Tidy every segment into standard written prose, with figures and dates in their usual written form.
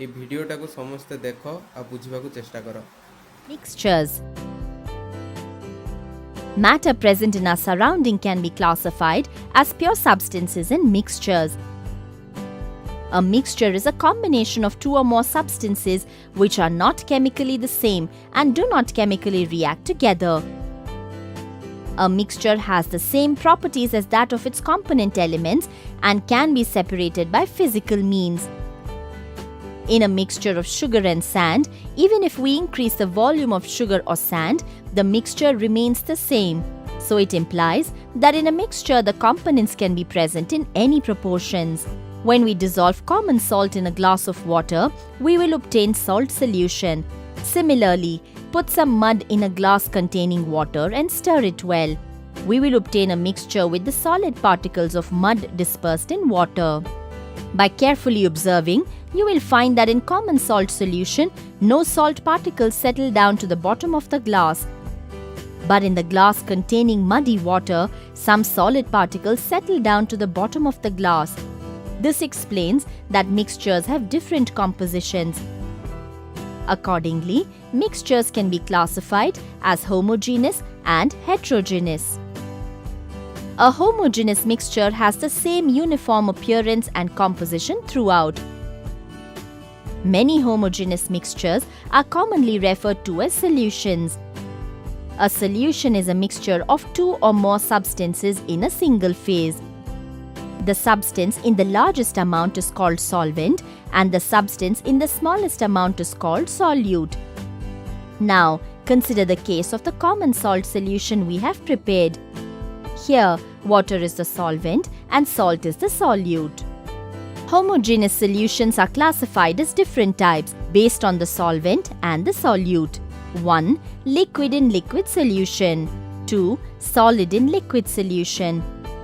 এই ভিডিওটাକୁ ସମସ୍ତେ ଦେଖ ଆଉ ବୁଝିବାକୁ ଚେଷ୍ଟା କର। Mixtures. Matter present in our surrounding can be classified as pure substances and mixtures. A mixture is a combination of two or more substances which are not chemically the same and do not chemically react together. A mixture has the same properties as that of its component elements and can be separated by physical means. In a mixture of sugar and sand, even if we increase the volume of sugar or sand, the mixture remains the same. So it implies that in a mixture the components can be present in any proportions. When we dissolve common salt in a glass of water, we will obtain salt solution. Similarly, put some mud in a glass containing water and stir it well. We will obtain a mixture with the solid particles of mud dispersed in water. By carefully observing, you will find that in common salt solution, no salt particles settle down to the bottom of the glass. But in the glass containing muddy water, some solid particles settle down to the bottom of the glass. This explains that mixtures have different compositions. Accordingly, mixtures can be classified as homogeneous and heterogeneous. A homogeneous mixture has the same uniform appearance and composition throughout. Many homogeneous mixtures are commonly referred to as solutions. A solution is a mixture of two or more substances in a single phase. The substance in the largest amount is called solvent and the substance in the smallest amount is called solute. Now, consider the case of the common salt solution we have prepared. Here, water is the solvent and salt is the solute. Homogeneous solutions are classified as different types based on the solvent and the solute. 1. Liquid in liquid solution. 2. Solid in liquid solution.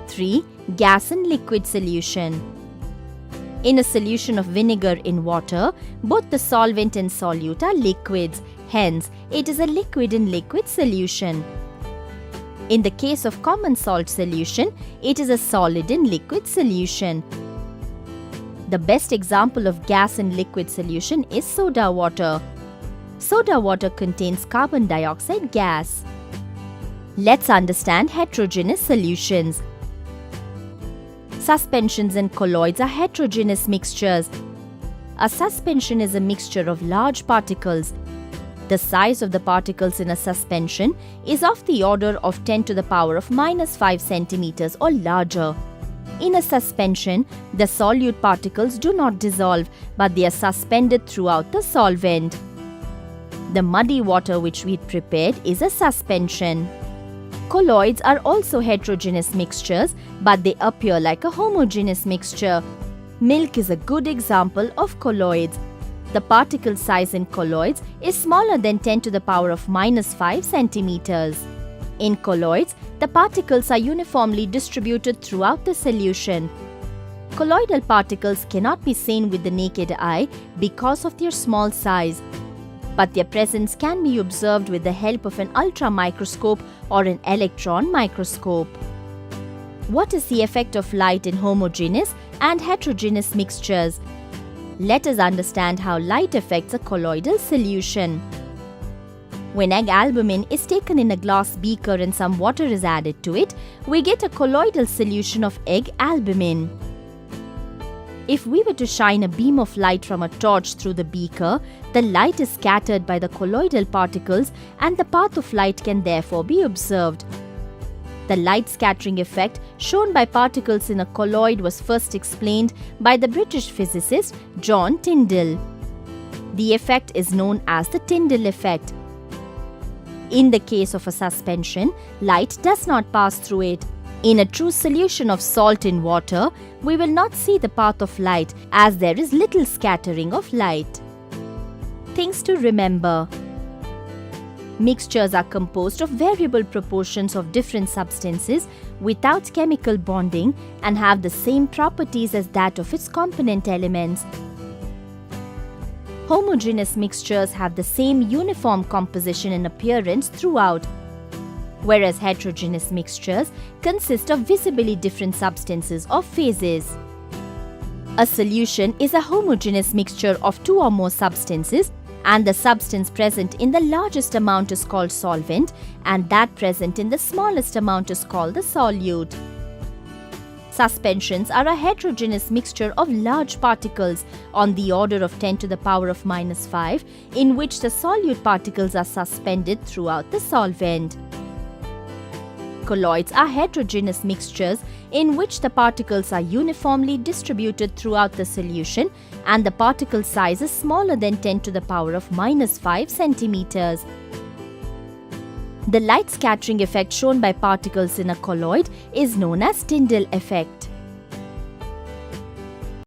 3. Gas in liquid solution. In a solution of vinegar in water, both the solvent and solute are liquids. Hence, it is a liquid in liquid solution. In the case of common salt solution, it is a solid in liquid solution. The best example of gas in liquid solution is soda water. Soda water contains carbon dioxide gas. Let's understand heterogeneous solutions. Suspensions and colloids are heterogeneous mixtures. A suspension is a mixture of large particles. The size of the particles in a suspension is of the order of 10 to the power of -5 centimeters or larger. In a suspension, the solute particles do not dissolve, but they are suspended throughout the solvent. The muddy water which we prepared is a suspension. Colloids are also heterogeneous mixtures, but they appear like a homogeneous mixture. Milk is a good example of colloids. The particle size in colloids is smaller than 10 to the power of -5 centimeters. In colloids, the particles are uniformly distributed throughout the solution. Colloidal particles cannot be seen with the naked eye because of their small size, but their presence can be observed with the help of an ultramicroscope or an electron microscope. What is the effect of light in homogeneous and heterogeneous mixtures? Let us understand how light affects a colloidal solution. When egg albumin is taken in a glass beaker and some water is added to it, we get a colloidal solution of egg albumin. If we were to shine a beam of light from a torch through the beaker, the light is scattered by the colloidal particles and the path of light can therefore be observed. The light scattering effect shown by particles in a colloid was first explained by the British physicist John Tyndall. The effect is known as the Tyndall effect. In the case of a suspension, light does not pass through it. In a true solution of salt in water, we will not see the path of light as there is little scattering of light. Things to remember. Mixtures are composed of variable proportions of different substances without chemical bonding and have the same properties as that of its component elements. Homogeneous mixtures have the same uniform composition and appearance throughout, whereas heterogeneous mixtures consist of visibly different substances or phases. A solution is a homogeneous mixture of two or more substances, and the substance present in the largest amount is called solvent, and that present in the smallest amount is called the solute. Suspensions are a heterogeneous mixture of large particles on the order of 10 to the power of -5, in which the solute particles are suspended throughout the solvent. Colloids are heterogeneous mixtures in which the particles are uniformly distributed throughout the solution and the particle size is smaller than 10 to the power of -5 centimeters. The light scattering effect shown by particles in a colloid is known as Tyndall effect.